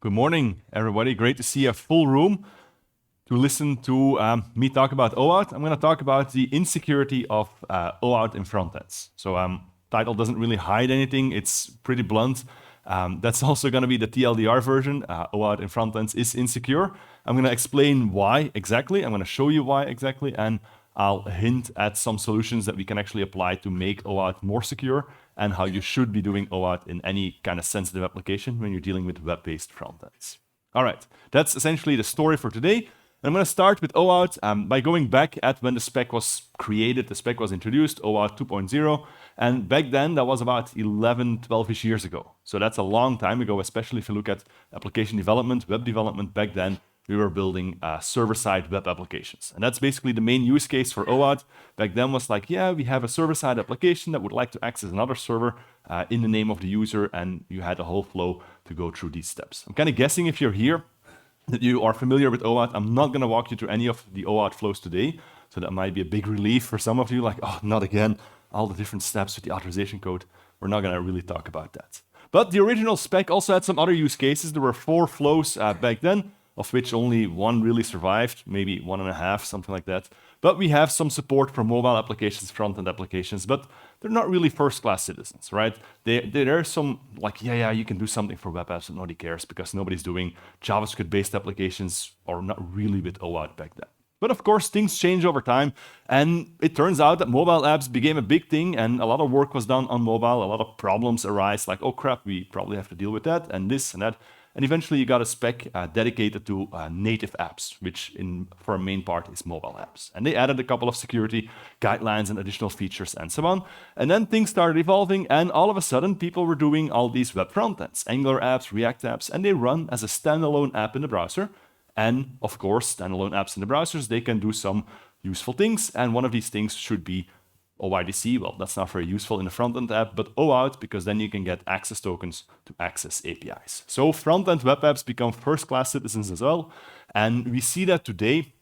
Good morning, everybody. Great to see a full room to listen to me talk about OAuth. I'm going to talk about the insecurity of OAuth in frontends. So title doesn't really hide anything. It's pretty blunt. That's also going to be the TLDR version. OAuth in frontends is insecure. I'm going to explain why exactly. I'm going to show you why exactly. And I'll hint at some solutions that we can actually apply to make OAuth more secure and how you should be doing OAuth in any kind of sensitive application when you're dealing with web-based frontends. All right, that's essentially the story for today. And I'm going to start with OAuth by going back at when the spec was created, the spec was introduced, OAuth 2.0. And back then, that was about 11, 12-ish years ago. So that's a long time ago, especially if you look at application development, web development. Back then, we were building server-side web applications. And that's basically the main use case for OAuth. Back then was like, yeah, we have a server-side application that would like to access another server in the name of the user, and you had a whole flow to go through these steps. I'm kind of guessing if you're here that you are familiar with OAuth. I'm not going to walk you through any of the OAuth flows today, so that might be a big relief for some of you, like, oh, not again, all the different steps with the authorization code. We're not going to really talk about that. But the original spec also had some other use cases. There were 4 flows back then, of which only 1 really survived, maybe 1.5, something like that. But we have some support for mobile applications, front-end applications, but they're not really first-class citizens, right? There are some, like, yeah, you can do something for web apps, and nobody cares because nobody's doing JavaScript-based applications, or not really with OAuth back then. But of course, things change over time, and it turns out that mobile apps became a big thing, and a lot of work was done on mobile, a lot of problems arise, like, oh crap, we probably have to deal with that, and this and that. And eventually you got a spec dedicated to native apps, which for a main part is mobile apps. And they added a couple of security guidelines and additional features and so on. And then things started evolving, and all of a sudden people were doing all these web frontends, Angular apps, React apps, and they run as a standalone app in the browser. And of course, standalone apps in the browsers, they can do some useful things. And one of these things should be OIDC. Well, that's not very useful in a front-end app, but OAuth, because then you can get access tokens to access APIs. So front-end web apps become first-class citizens as well. And we see that today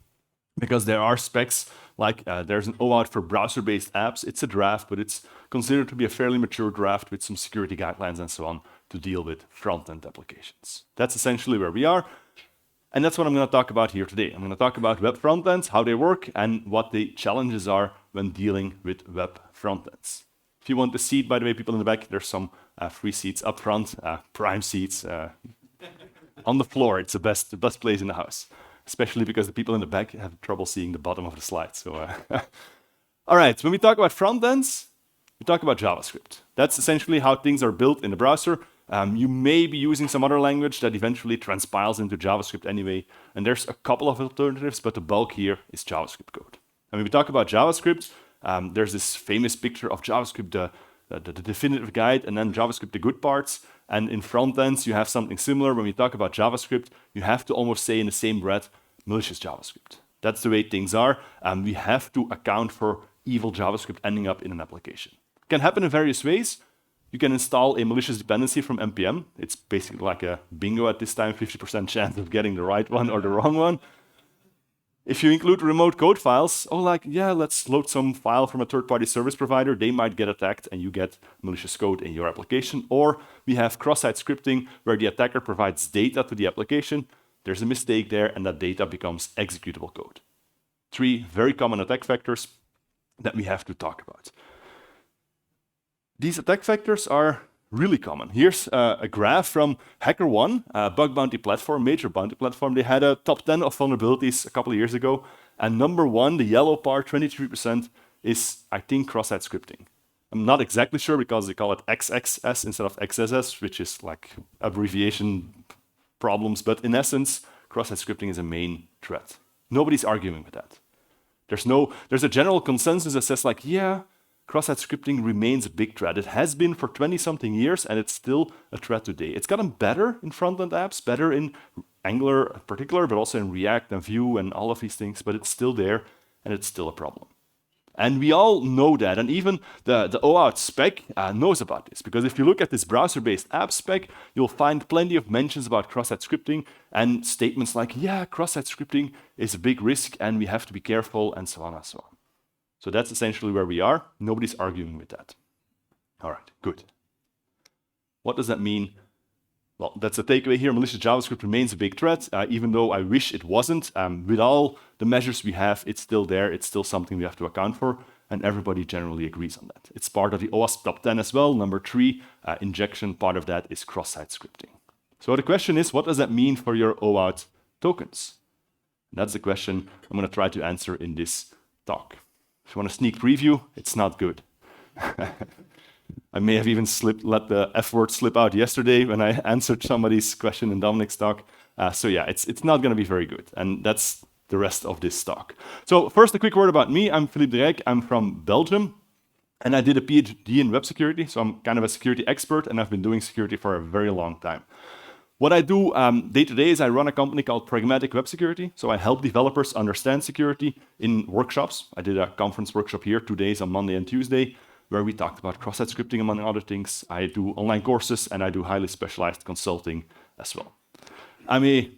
because there are specs like there's an OAuth for browser-based apps. It's a draft, but it's considered to be a fairly mature draft with some security guidelines and so on to deal with front-end applications. That's essentially where we are. And that's what I'm going to talk about here today. I'm going to talk about web frontends, how they work, and what the challenges are when dealing with web frontends. If you want a seat, by the way, people in the back, there's some free seats up front, prime seats on the floor. It's the best place in the house, especially because the people in the back have trouble seeing the bottom of the slide. So, all right, when we talk about frontends, we talk about JavaScript. That's essentially how things are built in the browser. You may be using some other language that eventually transpiles into JavaScript anyway, and there's a couple of alternatives, but the bulk here is JavaScript code. And when we talk about JavaScript, there's this famous picture of JavaScript, the definitive guide, and then JavaScript, the good parts. And in frontends, you have something similar. When we talk about JavaScript, you have to almost say in the same breath, malicious JavaScript. That's the way things are. We have to account for evil JavaScript ending up in an application. It can happen in various ways. You can install a malicious dependency from npm. It's basically like a bingo at this time, 50% chance of getting the right one or the wrong one. If you include remote code files, let's load some file from a third-party service provider, they might get attacked and you get malicious code in your application. Or we have cross-site scripting where the attacker provides data to the application, there's a mistake there, and that data becomes executable code. 3 very common attack vectors that we have to talk about. These attack vectors are really common. Here's a graph from HackerOne, a bug bounty platform, major bounty platform. They had a top 10 of vulnerabilities a couple of years ago. And number 1, the yellow part, 23%, is, I think, cross-site scripting. I'm not exactly sure because they call it XXS instead of XSS, which is like abbreviation problems. But in essence, cross-site scripting is a main threat. Nobody's arguing with that. There's a general consensus that says, like, yeah, cross-site scripting remains a big threat. It has been for 20-something years, and it's still a threat today. It's gotten better in front-end apps, better in Angular in particular, but also in React and Vue and all of these things, but it's still there, and it's still a problem. And we all know that, and even the OAuth spec knows about this, because if you look at this browser-based app spec, you'll find plenty of mentions about cross-site scripting and statements like, yeah, cross-site scripting is a big risk, and we have to be careful, and so on and so on. So that's essentially where we are. Nobody's arguing with that. All right, good. What does that mean Well, that's the takeaway here. Malicious JavaScript remains a big threat, even though I wish it wasn't. With all the measures we have, it's still there. It's still something we have to account for, and everybody generally agrees on that. It's part of the OWASP top 10 as well. Number 3, injection, part of that is cross-site scripting. So the question is, what does that mean for your OAuth tokens? And that's the question I'm going to try to answer in this talk. If you want a sneak preview, it's not good. I may have even let the F word slip out yesterday when I answered somebody's question in Dominic's talk. So yeah, it's not going to be very good. And that's the rest of this talk. So first, a quick word about me. I'm Philippe de Ryck. I'm from Belgium. And I did a PhD in web security. So I'm kind of a security expert, and I've been doing security for a very long time. What I do day to day is I run a company called Pragmatic Web Security. So I help developers understand security in workshops. I did a conference workshop here 2 days on Monday and Tuesday, where we talked about cross-site scripting, among other things. I do online courses, and I do highly specialized consulting as well. I'm a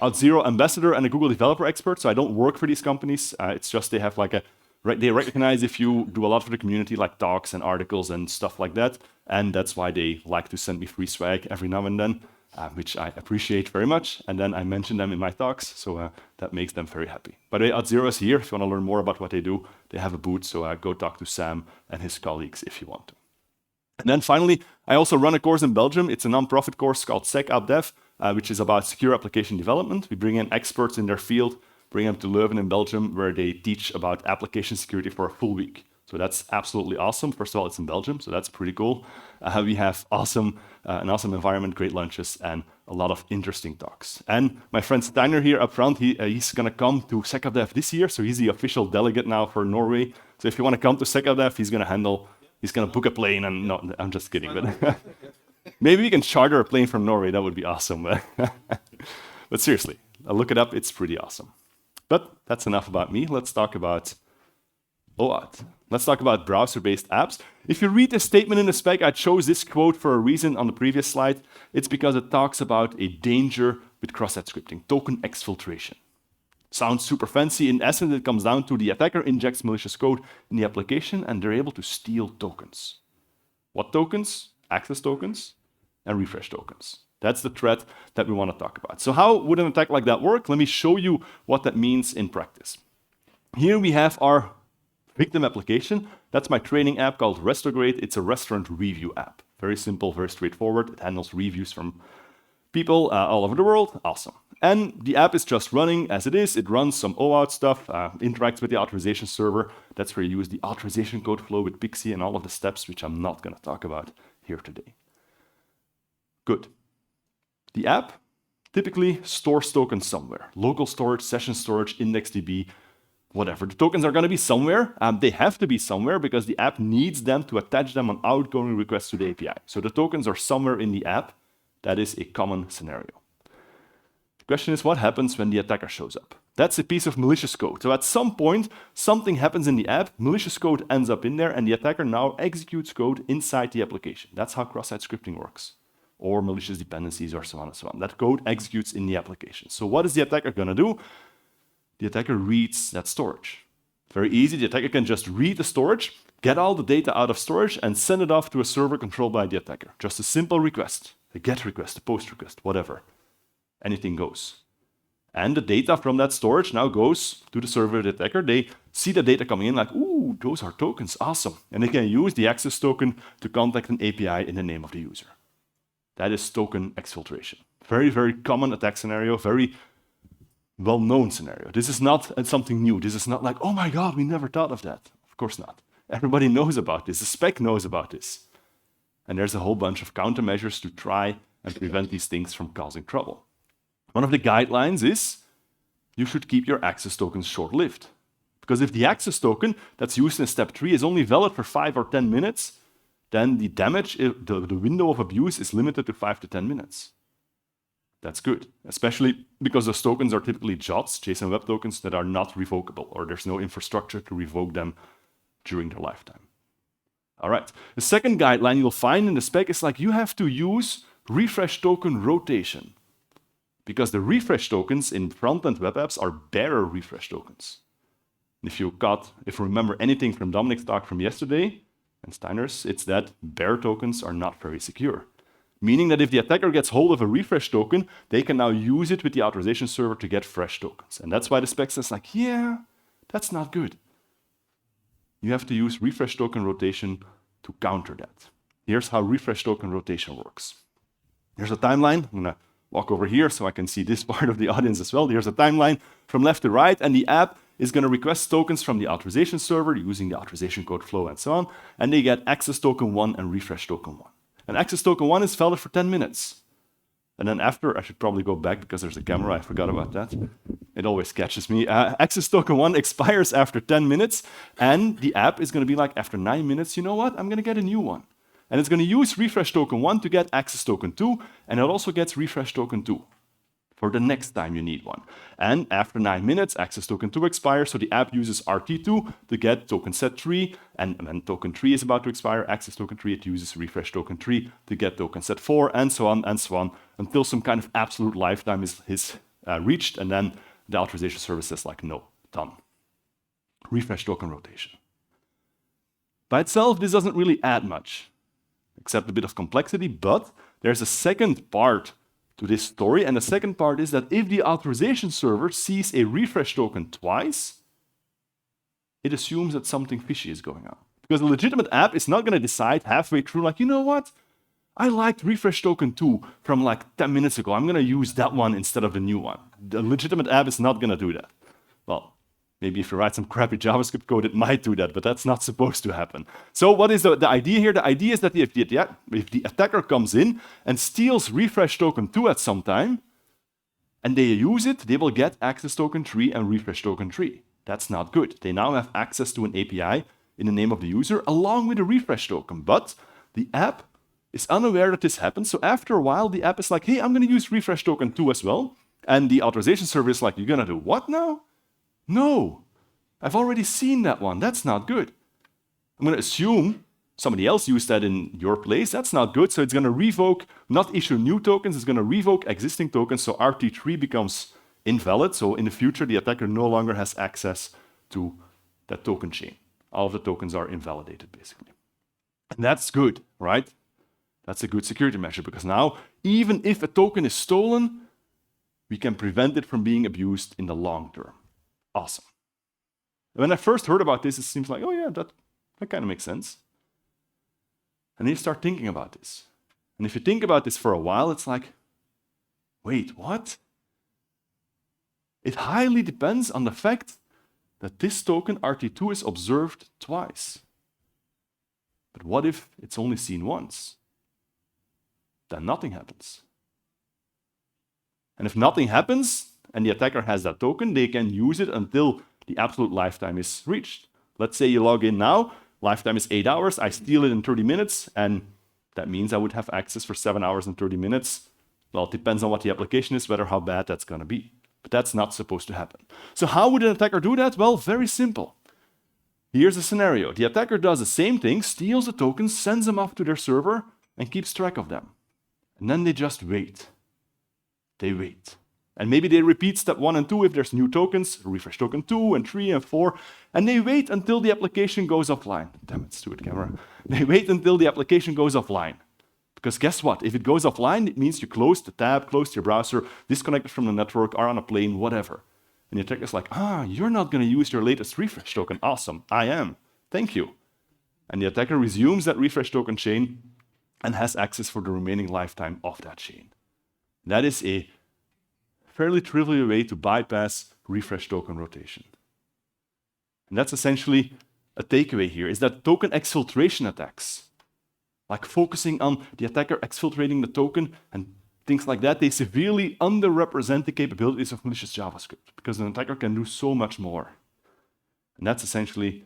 Auth0 ambassador and a Google developer expert, so I don't work for these companies. It's just they have they recognize if you do a lot for the community, like talks and articles and stuff like that, and that's why they like to send me free swag every now and then, which I appreciate very much, and then I mention them in my talks, so that makes them very happy. By the way, Auth0 is here. If you want to learn more about what they do, they have a booth, so go talk to Sam and his colleagues if you want to. And then finally, I also run a course in Belgium. It's a non-profit course called SecAppDev, which is about secure application development. We bring in experts in their field, bring them to Leuven in Belgium, where they teach about application security for a full week. So that's absolutely awesome. First of all, it's in Belgium, so that's pretty cool. We have an awesome environment, great lunches, and a lot of interesting talks. And my friend Steiner here up front, he's going to come to SecAppDev this year, so he's the official delegate now for Norway. So if you want to come to SecAppDev, he's going to book a plane, and no, I'm just kidding. But maybe we can charter a plane from Norway. That would be awesome. But seriously, look it up. It's pretty awesome. But that's enough about me. Let's talk about OAuth. Let's talk about browser-based apps. If you read the statement in the spec, I chose this quote for a reason on the previous slide. It's because it talks about a danger with cross-site scripting, token exfiltration. Sounds super fancy. In essence, it comes down to the attacker injects malicious code in the application, and they're able to steal tokens. What tokens? Access tokens and refresh tokens. That's the threat that we want to talk about. So how would an attack like that work? Let me show you what that means in practice. Here we have our victim application. That's my training app called Restograde. It's a restaurant review app. Very simple, very straightforward. It handles reviews from people all over the world. Awesome. And the app is just running as it is. It runs some OAuth stuff, interacts with the authorization server. That's where you use the authorization code flow with Pixie and all of the steps, which I'm not going to talk about here today. Good. The app typically stores tokens somewhere. Local storage, session storage, IndexedDB, whatever. The tokens are going to be somewhere. They have to be somewhere because the app needs them to attach them on outgoing requests to the API. So the tokens are somewhere in the app. That is a common scenario. The question is, what happens when the attacker shows up? That's a piece of malicious code. So at some point, something happens in the app, malicious code ends up in there, and the attacker now executes code inside the application. That's how cross-site scripting works, or malicious dependencies, or so on and so on. That code executes in the application. So what is the attacker going to do? The attacker reads that storage. Very easy. The attacker can just read the storage, get all the data out of storage, and send it off to a server controlled by the attacker. Just a simple request, a GET request, a POST request, whatever. Anything goes. And the data from that storage now goes to the server of the attacker. They see the data coming in like, ooh, those are tokens, awesome. And they can use the access token to contact an API in the name of the user. That is token exfiltration. Very, very common attack scenario, very well-known scenario. This is not something new. This is not like, oh my God, we never thought of that. Of course not. Everybody knows about this. The spec knows about this. And there's a whole bunch of countermeasures to try and prevent these things from causing trouble. One of the guidelines is you should keep your access tokens short-lived. Because if the access token that's used in step 3 is only valid for 5 or 10 minutes, then the damage, the window of abuse is limited to 5 to 10 minutes. That's good, especially because those tokens are typically JWTs, JSON Web Tokens, that are not revocable, or there's no infrastructure to revoke them during their lifetime. All right, the second guideline you'll find in the spec is like you have to use refresh token rotation, because the refresh tokens in front-end web apps are bearer refresh tokens. If you remember anything from Dominic's talk from yesterday and Steiner's, it's that bearer tokens are not very secure. meaning that if the attacker gets hold of a refresh token, they can now use it with the authorization server to get fresh tokens. And that's why the spec says like, yeah, that's not good. You have to use refresh token rotation to counter that. Here's how refresh token rotation works. Here's a timeline. I'm gonna walk over here so I can see this part of the audience as well. Here's a timeline from left to right, and the app is gonna request tokens from the authorization server using the authorization code flow and so on, and they get access token 1 and refresh token 1. And access token 1 is valid for 10 minutes. And then after, I should probably go back because there's a camera, I forgot about that. It always catches me. Access token 1 expires after 10 minutes, and the app is gonna be like, after 9 minutes, you know what, I'm gonna get a new one. And it's gonna use refresh token 1 to get access token 2, and it also gets refresh token 2 for the next time you need one. And after 9 minutes, access token 2 expires, so the app uses RT2 to get token set 3, and when token 3 is about to expire, access token 3, it uses refresh token 3 to get token set 4, and so on, until some kind of absolute lifetime is reached, and then the authorization service says like, no, done. Refresh token rotation. By itself, this doesn't really add much, except a bit of complexity, but there's a second part to this story, and the second part is that if the authorization server sees a refresh token twice, it assumes that something fishy is going on. Because a legitimate app is not going to decide halfway through, like, you know what? I liked refresh token 2 from like 10 minutes ago. I'm going to use that one instead of the new one. The legitimate app is not going to do that. Well, maybe if you write some crappy JavaScript code, it might do that, but that's not supposed to happen. So what is the idea here? The idea is that if the attacker comes in and steals refresh token 2 at some time, and they use it, they will get access token 3 and refresh token 3. That's not good. They now have access to an API in the name of the user along with a refresh token, but the app is unaware that this happens. So after a while, the app is like, hey, I'm going to use refresh token 2 as well. And the authorization server is like, you're going to do what now? No, I've already seen that one. That's not good. I'm going to assume somebody else used that in your place. That's not good. So it's going to revoke, not issue new tokens. It's going to revoke existing tokens. So RT3 becomes invalid. So in the future, the attacker no longer has access to that token chain. All of the tokens are invalidated, basically. And that's good, right? That's a good security measure because now, even if a token is stolen, we can prevent it from being abused in the long term. Awesome. When I first heard about this, it seems like, oh yeah, that kind of makes sense. And then you start thinking about this. And if you think about this for a while, it's like, wait, what? It highly depends on the fact that this token RT2 is observed twice. But what if it's only seen once? Then nothing happens. And if nothing happens, and the attacker has that token, they can use it until the absolute lifetime is reached. Let's say you log in now, lifetime is 8 hours, I steal it in 30 minutes, and that means I would have access for 7 hours and 30 minutes. Well, it depends on what the application is, whether how bad that's going to be. But that's not supposed to happen. So how would an attacker do that? Well, very simple. Here's a scenario. The attacker does the same thing, steals the tokens, sends them off to their server, and keeps track of them. And then they just wait. They wait. And maybe they repeat step 1 and 2 if there's new tokens, refresh token 2 and 3 and 4, and they wait until the application goes offline. Damn it, stupid camera. They wait until the application goes offline. Because guess what? If it goes offline, it means you close the tab, close your browser, disconnected from the network, are on a plane, whatever. And the attacker's like, you're not going to use your latest refresh token. Awesome, I am. Thank you. And the attacker resumes that refresh token chain and has access for the remaining lifetime of that chain. That is a fairly trivial way to bypass refresh token rotation. And that's essentially a takeaway here, is that token exfiltration attacks, like focusing on the attacker exfiltrating the token and things like that, they severely underrepresent the capabilities of malicious JavaScript because an attacker can do so much more. And that's essentially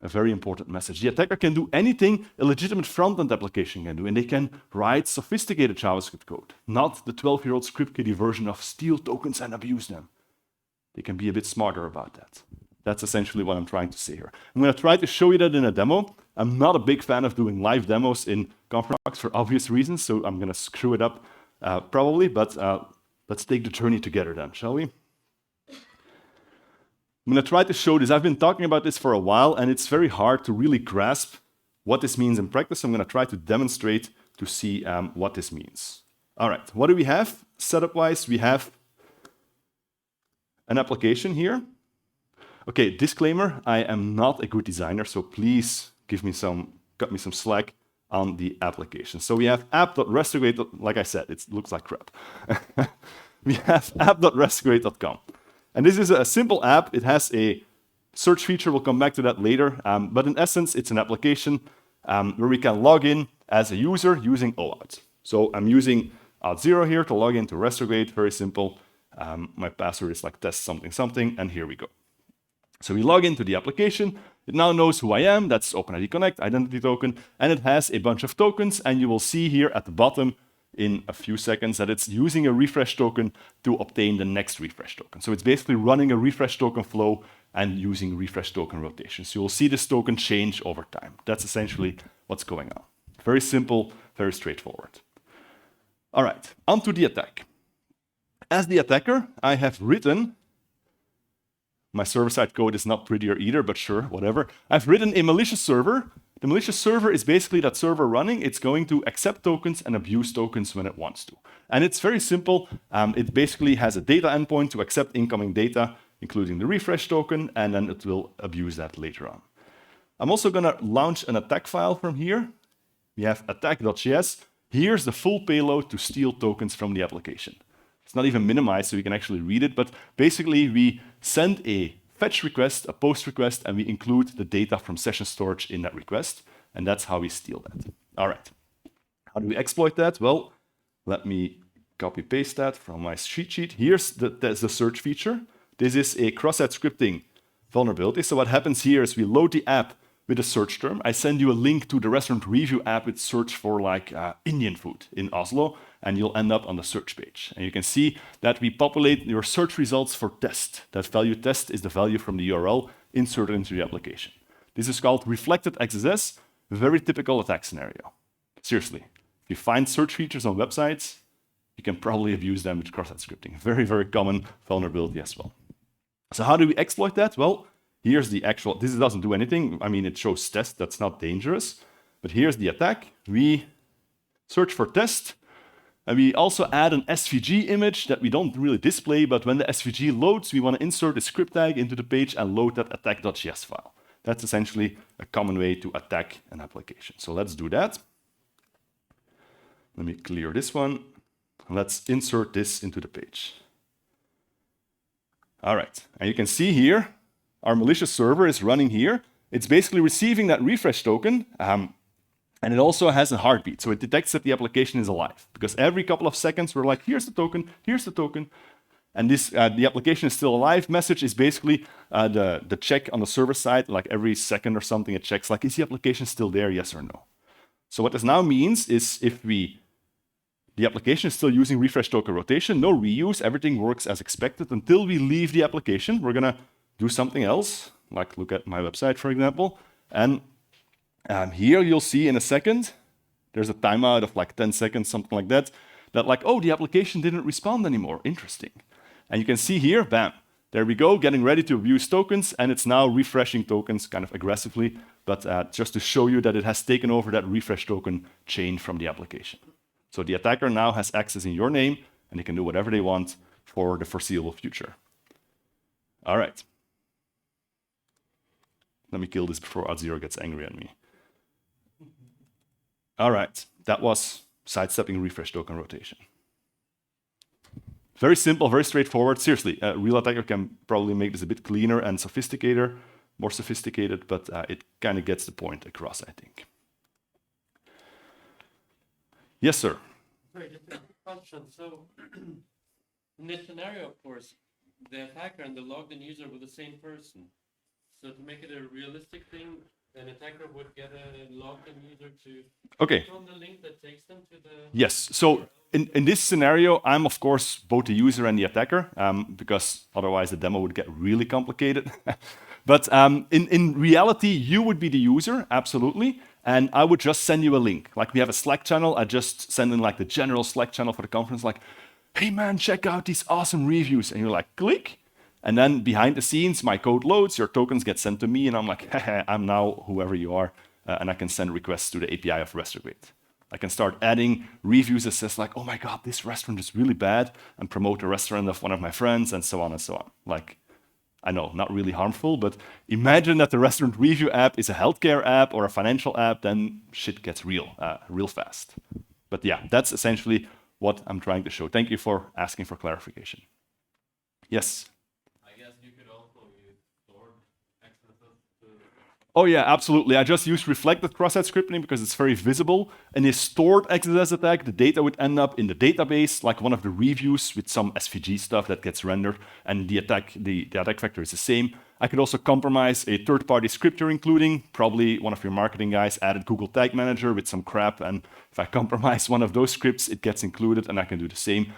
a very important message. The attacker can do anything a legitimate front-end application can do, and they can write sophisticated JavaScript code, not the 12-year-old script kiddie version of steal tokens and abuse them. They can be a bit smarter about that. That's essentially what I'm trying to say here. I'm going to try to show you that in a demo. I'm not a big fan of doing live demos in conference talks for obvious reasons, so I'm going to screw it up probably, but let's take the journey together then, shall we? I'm going to try to show this. I've been talking about this for a while, and it's very hard to really grasp what this means in practice. I'm going to try to demonstrate to see what this means. All right, what do we have? Setup-wise, we have an application here. Okay, disclaimer, I am not a good designer, so please cut me some slack on the application. So we have app.restgrade, like I said, it looks like crap. We have app.restgrade.com. And this is a simple app. It has a search feature. We'll come back to that later. But in essence, it's an application where we can log in as a user using OAuth. So I'm using Auth0 here to log into Restgrade. Very simple. My password is like test something something, and here we go. So we log into the application. It now knows who I am. That's OpenID Connect, identity token, and it has a bunch of tokens. And you will see here at the bottom in a few seconds that it's using a refresh token to obtain the next refresh token. So it's basically running a refresh token flow and using refresh token rotation. So you'll see this token change over time. That's essentially what's going on. Very simple, very straightforward. All right, onto the attack. As the attacker, I have written, my server-side code is not prettier either, but sure, whatever. I've written a malicious server. The malicious server is basically that server running. It's going to accept tokens and abuse tokens when it wants to. And it's very simple. It basically has a data endpoint to accept incoming data, including the refresh token, and then it will abuse that later on. I'm also going to launch an attack file from here. We have attack.js. Here's the full payload to steal tokens from the application. It's not even minimized, so you can actually read it, but basically we send a fetch request, a post request, and we include the data from session storage in that request, and that's how we steal that. All right. How do we exploit that? Well, let me copy paste that from my cheat sheet. Here's the search feature. This is a cross-site scripting vulnerability. So what happens here is we load the app with a search term. I send you a link to the restaurant review app with search for like Indian food in Oslo, and you'll end up on the search page. And you can see that we populate your search results for test. That value test is the value from the URL inserted into the application. This is called reflected XSS, very typical attack scenario. Seriously, if you find search features on websites, you can probably abuse them with cross-site scripting. Very, very common vulnerability as well. So how do we exploit that? Well, here's the actual, this doesn't do anything. I mean, it shows test, that's not dangerous. But here's the attack. We search for test, and we also add an SVG image that we don't really display, but when the SVG loads, we want to insert a script tag into the page and load that attack.js file. That's essentially a common way to attack an application. So let's do that. Let me clear this one. Let's insert this into the page. All right, and you can see here, our malicious server is running here. It's basically receiving that refresh token, and it also has a heartbeat. So it detects that the application is alive, because every couple of seconds, we're like, here's the token, and this the application is still alive message is basically the check on the server side, like every second or something, it checks, like, is the application still there, yes or no? So what this now means is if the application is still using refresh token rotation, no reuse, everything works as expected until we leave the application. We're gonna do something else, like look at my website, for example. And here you'll see in a second, there's a timeout of like 10 seconds, something like that, that like, oh, the application didn't respond anymore, interesting. And you can see here, bam, there we go, getting ready to abuse tokens, and it's now refreshing tokens kind of aggressively, but just to show you that it has taken over that refresh token chain from the application. So the attacker now has access in your name, and they can do whatever they want for the foreseeable future. All right. Let me kill this before Auth0 gets angry at me. All right, that was sidestepping refresh token rotation. Very simple, very straightforward. Seriously, a real attacker can probably make this a bit cleaner and more sophisticated, but it kind of gets the point across, I think. Yes, sir. Sorry, just a question. So, in this scenario, of course, the attacker and the logged in user were the same person. So to make it a realistic thing, an attacker would get a logged in user to click on the link that takes them to the... Yes. So in this scenario, I'm of course both the user and the attacker, because otherwise the demo would get really complicated. But in reality, you would be the user, absolutely. And I would just send you a link. Like we have a Slack channel, I just send in like the general Slack channel for the conference, like, hey man, check out these awesome reviews. And you're like, click. And then behind the scenes, my code loads, your tokens get sent to me, and I'm like, I'm now whoever you are, and I can send requests to the API of Restgrade. I can start adding reviews that says like, oh my God, this restaurant is really bad, and promote a restaurant of one of my friends, and so on and so on. Like, I know, not really harmful, but imagine that the restaurant review app is a healthcare app or a financial app, then shit gets real, real fast. But yeah, that's essentially what I'm trying to show. Thank you for asking for clarification. Yes? I guess you could also use stored accesses to... Oh yeah, absolutely. I just used reflected cross-site scripting because it's very visible. In a stored XSS attack, the data would end up in the database, like one of the reviews with some SVG stuff that gets rendered, and the attack vector is the same. I could also compromise a third-party script you're including. Probably one of your marketing guys added Google Tag Manager with some crap, and if I compromise one of those scripts, it gets included, and I can do the same.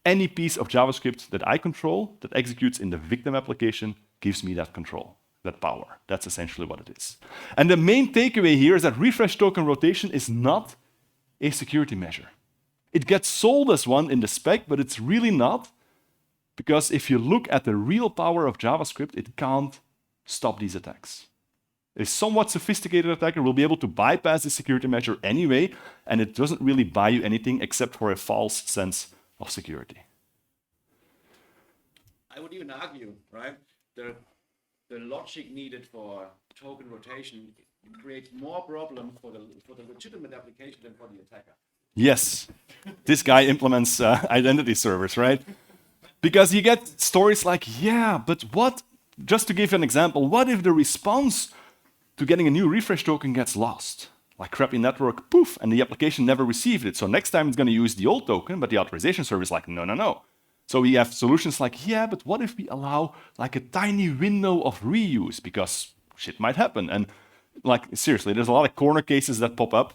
Any piece of JavaScript that I control, that executes in the victim application, gives me that control, that power. That's essentially what it is. And the main takeaway here is that refresh token rotation is not a security measure. It gets sold as one in the spec, but it's really not, because if you look at the real power of JavaScript, it can't stop these attacks. A somewhat sophisticated attacker will be able to bypass the security measure anyway, and it doesn't really buy you anything except for a false sense of security. I would even argue, right? The logic needed for token rotation creates more problem for the legitimate application than for the attacker. Yes, this guy implements identity servers, right? Because you get stories like, yeah, but what, just to give you an example, what if the response to getting a new refresh token gets lost? Like crappy network, poof, and the application never received it. So next time it's going to use the old token, but the authorization server is like, no, no, no. So we have solutions like, yeah, but what if we allow like a tiny window of reuse? Because shit might happen. And like, seriously, there's a lot of corner cases that pop up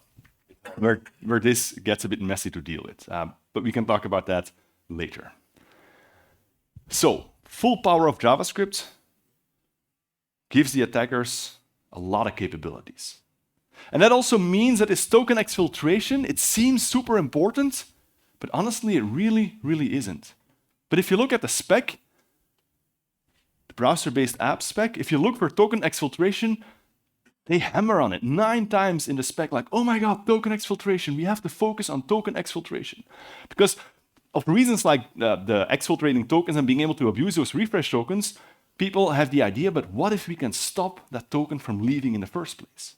where this gets a bit messy to deal with. But we can talk about that later. So, full power of JavaScript gives the attackers a lot of capabilities. And that also means that this token exfiltration, it seems super important, but honestly, it really, really isn't. But if you look at the spec, the browser-based app spec, if you look for token exfiltration, they hammer on it 9 times in the spec, like, oh my God, token exfiltration, we have to focus on token exfiltration. Because of reasons like the exfiltrating tokens and being able to abuse those refresh tokens, people have the idea, but what if we can stop that token from leaving in the first place?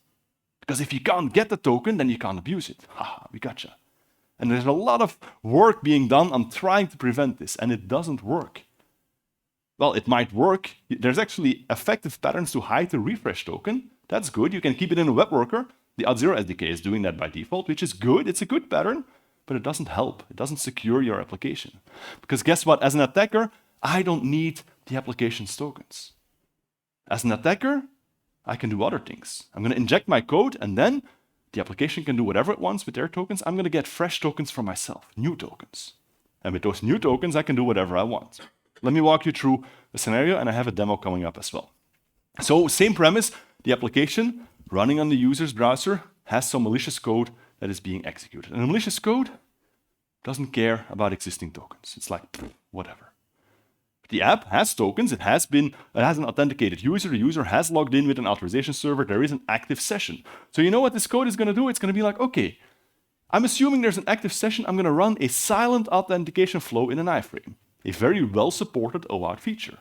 Because if you can't get the token, then you can't abuse it. Haha, we gotcha. And there's a lot of work being done on trying to prevent this, and it doesn't work. Well, it might work. There's actually effective patterns to hide the refresh token. That's good. You can keep it in a web worker. The Auth0 SDK is doing that by default, which is good. It's a good pattern, but it doesn't help. It doesn't secure your application. Because guess what? As an attacker, I don't need the application's tokens. As an attacker, I can do other things. I'm going to inject my code, and then the application can do whatever it wants with their tokens. I'm going to get fresh tokens for myself, new tokens. And with those new tokens, I can do whatever I want. Let me walk you through a scenario, and I have a demo coming up as well. So, same premise, the application running on the user's browser has some malicious code that is being executed. And the malicious code doesn't care about existing tokens. It's like, whatever. The app has tokens, it has an authenticated user, the user has logged in with an authorization server, there is an active session. So you know what this code is going to do? It's going to be like, okay, I'm assuming there's an active session, I'm going to run a silent authentication flow in an iframe, a very well-supported OAuth feature.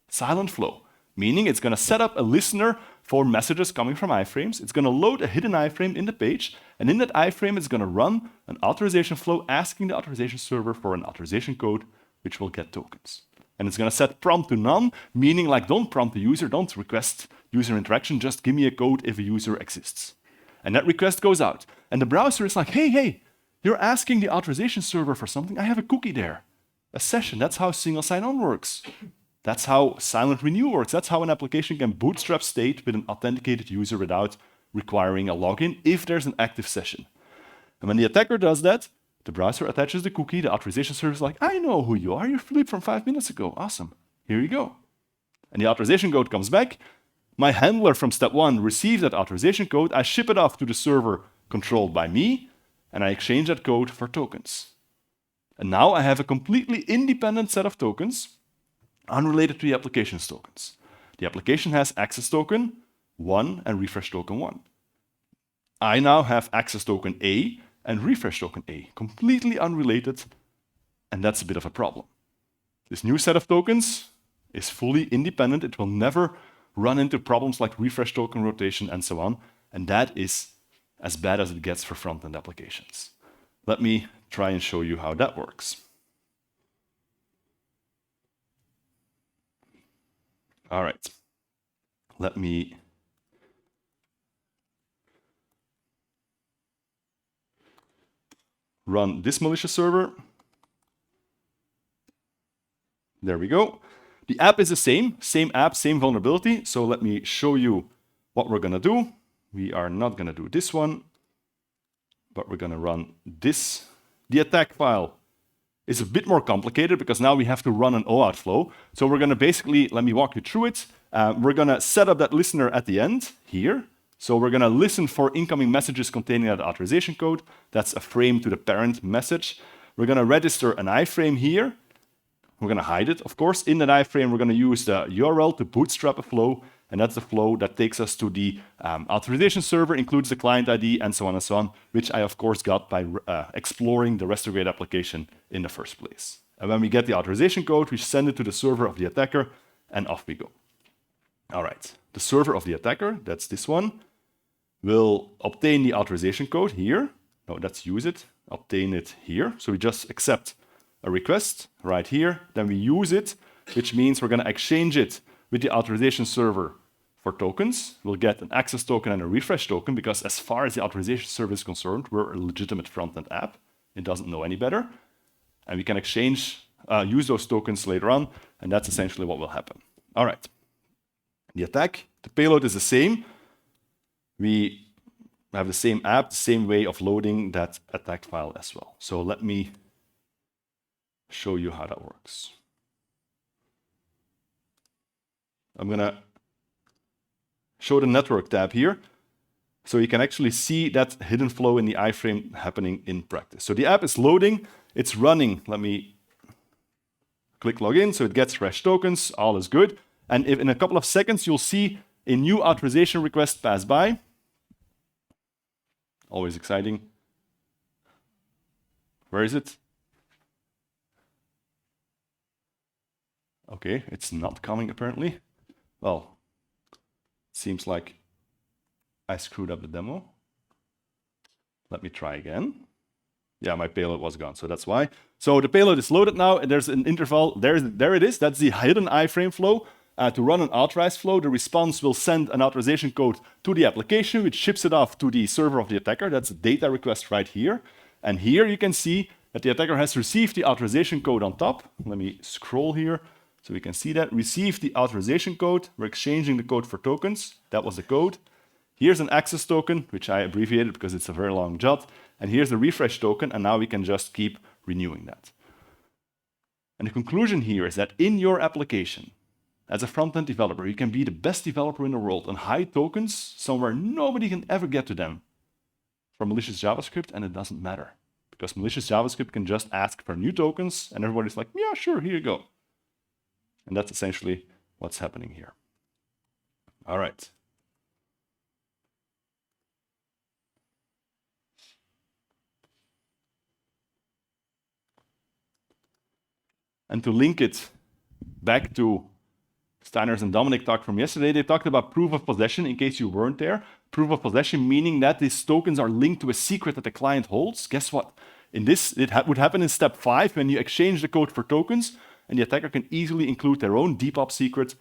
Silent flow, meaning it's going to set up a listener for messages coming from iframes, it's going to load a hidden iframe in the page, and in that iframe it's going to run an authorization flow asking the authorization server for an authorization code, which will get tokens. And it's going to set prompt to none, meaning like don't prompt the user, don't request user interaction, just give me a code if a user exists. And that request goes out. And the browser is like, hey, you're asking the authorization server for something, I have a cookie there. A session, that's how single sign-on works. That's how silent renew works. That's how an application can bootstrap state with an authenticated user without requiring a login if there's an active session. And when the attacker does that, the browser attaches the cookie, the authorization server is like, I know who you are, you're Philippe from 5 minutes ago. Awesome, here you go. And the authorization code comes back. My handler from step 1 receives that authorization code, I ship it off to the server controlled by me, and I exchange that code for tokens. And now I have a completely independent set of tokens, unrelated to the application's tokens. The application has access token 1 and refresh token 1. I now have access token A and refresh token A, completely unrelated, and that's a bit of a problem. This new set of tokens is fully independent. It will never run into problems like refresh token rotation and so on, and that is as bad as it gets for front-end applications. Let me try and show you how that works. All right, let me run this malicious server. There we go. The app is the same app, same vulnerability. So let me show you what we're gonna do. We are not gonna do this one, but we're gonna run this. The attack file is a bit more complicated because now we have to run an OAuth flow. So we're gonna basically, let me walk you through it. We're gonna set up that listener at the end here. So we're gonna listen for incoming messages containing that authorization code. That's a frame to the parent message. We're gonna register an iframe here. We're gonna hide it, of course. In that iframe, we're gonna use the URL to bootstrap a flow, and that's the flow that takes us to the authorization server, includes the client ID, and so on, which I, of course, got by exploring the retrograde application in the first place. And when we get the authorization code, we send it to the server of the attacker, and off we go. All right, the server of the attacker, that's this one, will obtain the authorization code here. No, let's use it, obtain it here. So we just accept a request right here, then we use it, which means we're gonna exchange it with the authorization server for tokens. We'll get an access token and a refresh token because as far as the authorization server is concerned, we're a legitimate front-end app. It doesn't know any better. And we can use those tokens later on, and that's essentially what will happen. All right, the attack, the payload is the same. We have the same app, the same way of loading that attack file as well. So let me show you how that works. I'm gonna show the network tab here, so you can actually see that hidden flow in the iframe happening in practice. So the app is loading, it's running. Let me click login, so it gets fresh tokens, all is good. And if in a couple of seconds, you'll see a new authorization request pass by. Always exciting. Where is it? Okay, it's not coming apparently. Well, it seems like I screwed up the demo. Let me try again. Yeah, my payload was gone, so that's why. So the payload is loaded now, and there's an interval. There it is. That's the hidden iframe flow. To run an authorized flow, the response will send an authorization code to the application, which ships it off to the server of the attacker. That's a data request right here. And here you can see that the attacker has received the authorization code on top. Let me scroll here so we can see that. Received the authorization code. We're exchanging the code for tokens. That was the code. Here's an access token, which I abbreviated because it's a very long JOT. And here's the refresh token, and now we can just keep renewing that. And the conclusion here is that in your application, as a front-end developer, you can be the best developer in the world and hide tokens somewhere nobody can ever get to them for malicious JavaScript, and it doesn't matter. Because malicious JavaScript can just ask for new tokens, and everybody's like, yeah, sure, here you go. And that's essentially what's happening here. All right. And to link it back to Steiner's and Dominic talk from yesterday, they talked about proof of possession, in case you weren't there. Proof of possession meaning that these tokens are linked to a secret that the client holds. Guess what? In this, it would happen in step 5 when you exchange the code for tokens, and the attacker can easily include their own depop secret,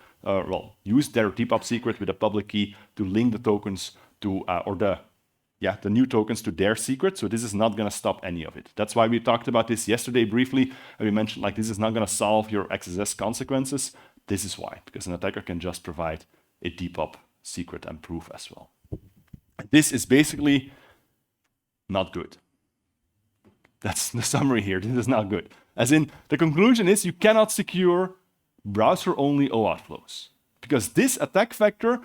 use their depop secret with a public key to link the tokens to, the new tokens to their secret. So this is not going to stop any of it. That's why we talked about this yesterday briefly, and we mentioned like this is not going to solve your XSS consequences. This is why, because an attacker can just provide a depop secret and proof as well. This is basically not good. That's the summary here. This is not good. As in, the conclusion is you cannot secure browser-only OAuth flows. Because this attack vector,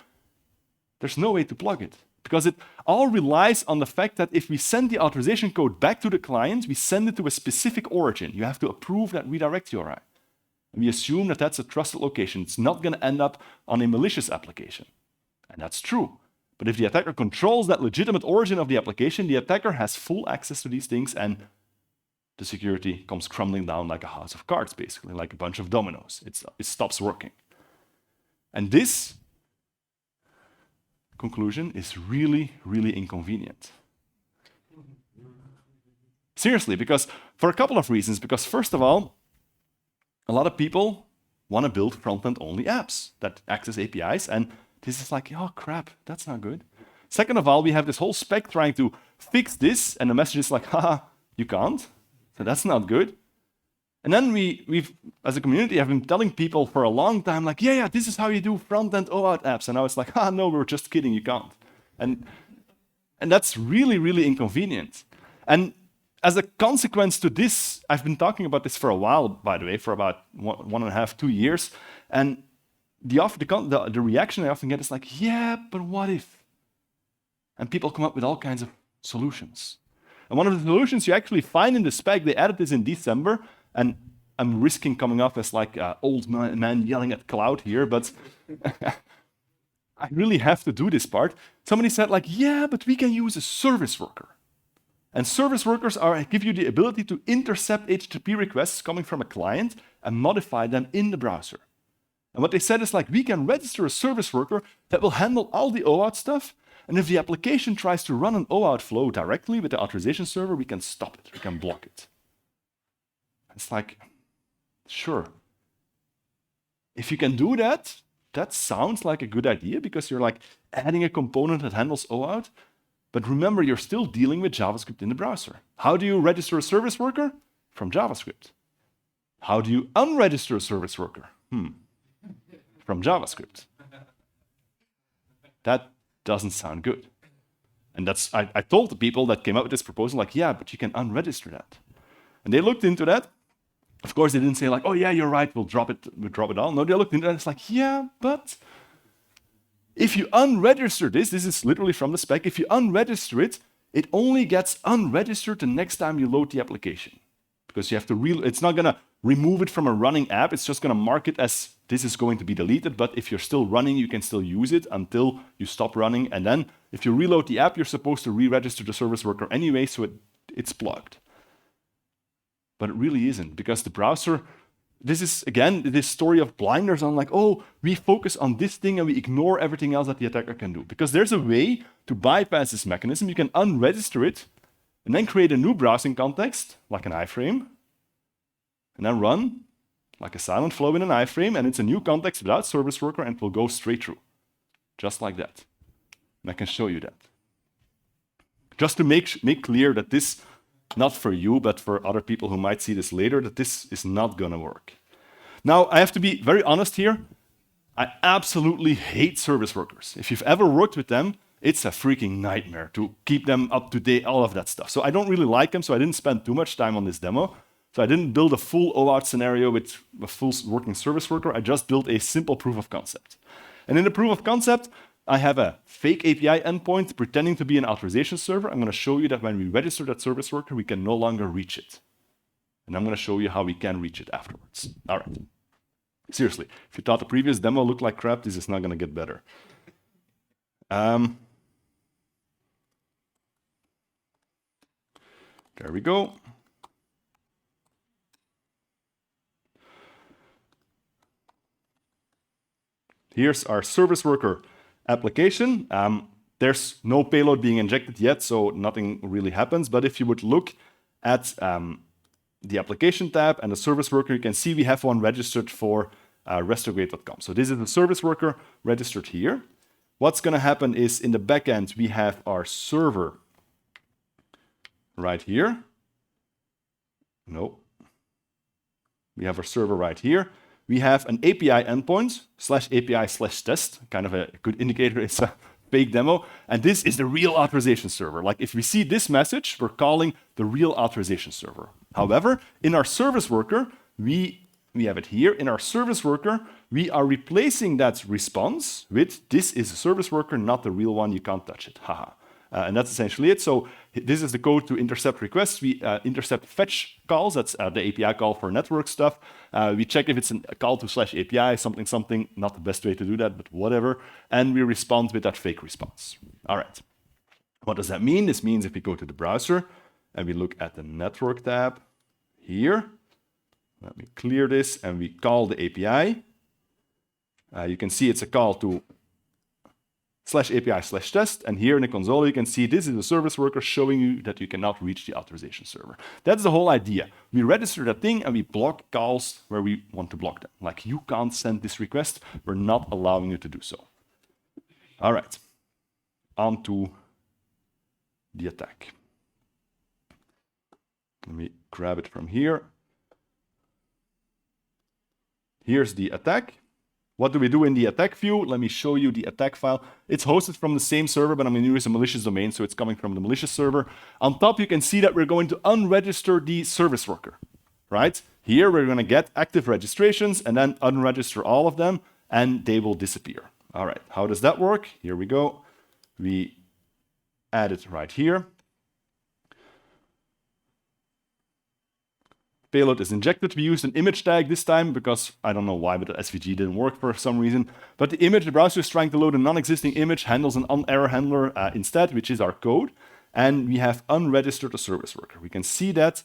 there's no way to plug it. Because it all relies on the fact that if we send the authorization code back to the client, we send it to a specific origin. You have to approve that redirect URI. And we assume that that's a trusted location. It's not going to end up on a malicious application. And that's true. But if the attacker controls that legitimate origin of the application, the attacker has full access to these things, and the security comes crumbling down like a house of cards, basically, like a bunch of dominoes. It stops working. And this conclusion is really, really inconvenient. Seriously, because for a couple of reasons. Because first of all, a lot of people want to build front-end only apps that access APIs, and this is like, oh crap, that's not good. Second of all, we have this whole spec trying to fix this, and the message is like, haha, you can't. So that's not good. And then we've, as a community, have been telling people for a long time, like, yeah, this is how you do front-end OAuth apps. And now it's like, no, we're just kidding, you can't. And that's really, really inconvenient. And as a consequence to this, I've been talking about this for a while, by the way, for about 1.5, 2 years. And the reaction I often get is like, yeah, but what if? And people come up with all kinds of solutions. And one of the solutions you actually find in the spec, they added this in December, and I'm risking coming off as like an old man yelling at cloud here, but I really have to do this part. Somebody said like, yeah, but we can use a service worker. And service workers give you the ability to intercept HTTP requests coming from a client and modify them in the browser. And what they said is like, we can register a service worker that will handle all the OAuth stuff, and if the application tries to run an OAuth flow directly with the authorization server, we can stop it, we can block it. It's like, sure. If you can do that, that sounds like a good idea because you're like adding a component that handles OAuth. But remember, you're still dealing with JavaScript in the browser. How do you register a service worker? From JavaScript. How do you unregister a service worker? From JavaScript. That doesn't sound good. And that's I told the people that came up with this proposal, like, yeah, but you can unregister that. And they looked into that. Of course, they didn't say like, oh yeah, you're right, we'll drop it all. No, they looked into that, and it's like, yeah, but if you unregister this is literally from the spec, if you unregister it, it only gets unregistered the next time you load the application. Because you have to it's not gonna remove it from a running app, it's just gonna mark it as this is going to be deleted, but if you're still running, you can still use it until you stop running, and then if you reload the app, you're supposed to re-register the service worker anyway, so it's plugged. But it really isn't, because the browser, this is, again, this story of blinders on like, oh, we focus on this thing and we ignore everything else that the attacker can do. Because there's a way to bypass this mechanism. You can unregister it and then create a new browsing context, like an iframe, and then run like a silent flow in an iframe, and it's a new context without service worker, and it will go straight through, just like that. And I can show you that. Just to make clear that this, not for you, but for other people who might see this later, that this is not going to work. Now, I have to be very honest here. I absolutely hate service workers. If you've ever worked with them, it's a freaking nightmare to keep them up to date, all of that stuff. So I don't really like them, so I didn't spend too much time on this demo. So I didn't build a full OAuth scenario with a full working service worker. I just built a simple proof of concept. And in the proof of concept, I have a fake API endpoint pretending to be an authorization server. I'm going to show you that when we register that service worker, we can no longer reach it. And I'm going to show you how we can reach it afterwards. All right. Seriously, if you thought the previous demo looked like crap, this is not going to get better. There we go. Here's our service worker application. There's no payload being injected yet, so nothing really happens. But if you would look at the application tab and the service worker, you can see we have one registered for restograde.com. So this is the service worker registered here. What's going to happen is in the backend, we have our server right here. No. We have our server right here. We have an API endpoint /API/test, kind of a good indicator. It's a fake demo. And this is the real authorization server. Like if we see this message, we're calling the real authorization server. However, in our service worker, we have it here. In our service worker, we are replacing that response with this is a service worker, not the real one. You can't touch it. Haha. And that's essentially it. So this is the code to intercept requests. We intercept fetch calls. That's the API call for network stuff. We check if it's a call to /API, something, not the best way to do that, but whatever. And we respond with that fake response. All right. What does that mean? This means if we go to the browser and we look at the network tab here, let me clear this, and we call the API. You can see it's a call to /API/test, and here in the console you can see this is a service worker showing you that you cannot reach the authorization server. That's the whole idea. We register that thing and we block calls where we want to block them. Like, you can't send this request, we're not allowing you to do so. All right, on to the attack. Let me grab it from here. Here's the attack. What do we do in the attack view? Let me show you the attack file. It's hosted from the same server, but I'm going to use a malicious domain, so it's coming from the malicious server. On top, you can see that we're going to unregister the service worker, right? Here, we're going to get active registrations and then unregister all of them, and they will disappear. All right, how does that work? Here we go. We add it right here. Payload is injected. We used an image tag this time because I don't know why, but the SVG didn't work for some reason. But the image, the browser is trying to load a non-existing image, handles an error handler instead, which is our code. And we have unregistered a service worker. We can see that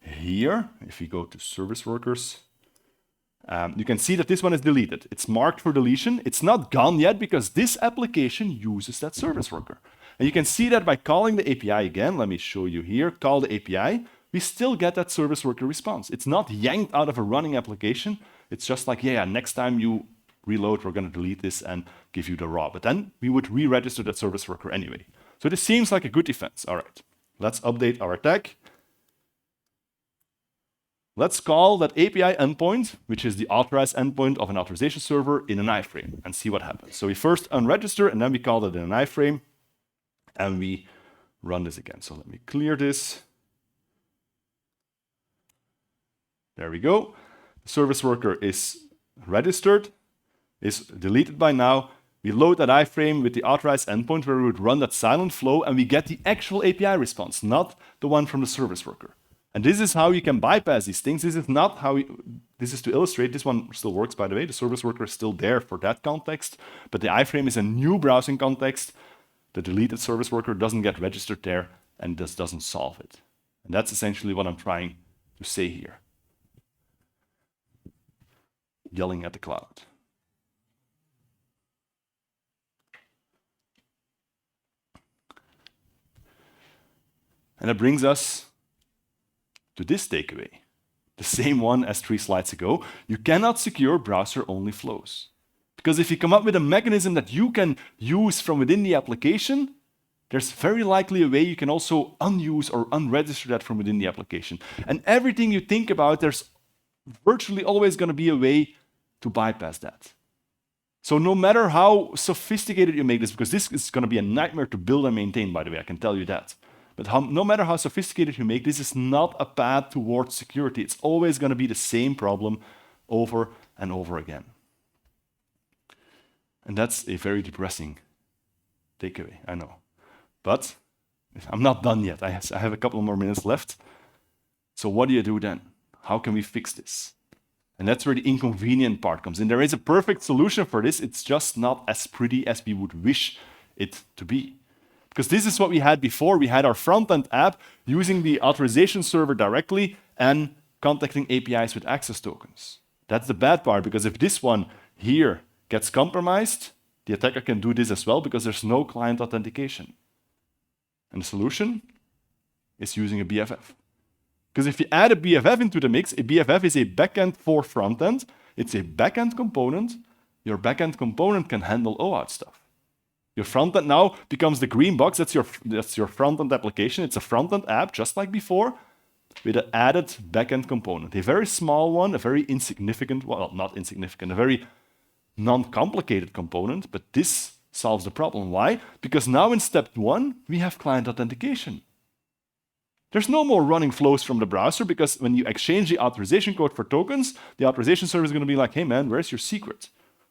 here. If we go to service workers, you can see that this one is deleted. It's marked for deletion. It's not gone yet because this application uses that service worker. And you can see that by calling the API again. Let me show you here. Call the API. We still get that service worker response. It's not yanked out of a running application. It's just like, yeah, next time you reload, we're going to delete this and give you the raw. But then we would re-register that service worker anyway. So this seems like a good defense. All right, let's update our attack. Let's call that API endpoint, which is the authorized endpoint of an authorization server, in an iframe and see what happens. So we first unregister and then we call it in an iframe and we run this again. So let me clear this. There we go. The service worker is registered, is deleted by now. We load that iframe with the authorized endpoint where we would run that silent flow, and we get the actual API response, not the one from the service worker. And this is how you can bypass these things. This is not how this is to illustrate. This one still works, by the way. The service worker is still there for that context, but the iframe is a new browsing context. The deleted service worker doesn't get registered there, and this doesn't solve it. And that's essentially what I'm trying to say here. Yelling at the cloud. And that brings us to this takeaway, the same one as 3 slides ago. You cannot secure browser-only flows. Because if you come up with a mechanism that you can use from within the application, there's very likely a way you can also unuse or unregister that from within the application. And everything you think about, there's virtually always going to be a way to bypass that. So no matter how sophisticated you make this, because this is going to be a nightmare to build and maintain, by the way, I can tell you that. But no matter how sophisticated you make, this is not a path towards security. It's always going to be the same problem over and over again. And that's a very depressing takeaway, I know. But I'm not done yet. I have a couple more minutes left. So what do you do then? How can we fix this? And that's where the inconvenient part comes in. There is a perfect solution for this. It's just not as pretty as we would wish it to be. Because this is what we had before. We had our front-end app using the authorization server directly and contacting APIs with access tokens. That's the bad part, because if this one here gets compromised, the attacker can do this as well because there's no client authentication. And the solution is using a BFF. Because if you add a BFF into the mix, a BFF is a backend-for-frontend. It's a backend component. Your backend component can handle OAuth stuff. Your frontend now becomes the green box. That's your frontend application. It's a frontend app, just like before, with an added backend component. A very small one, a very insignificant, well, not insignificant, a very non-complicated component, but this solves the problem. Why? Because now in step 1, we have client authentication. There's no more running flows from the browser, because when you exchange the authorization code for tokens, the authorization server is going to be like, hey man, where's your secret?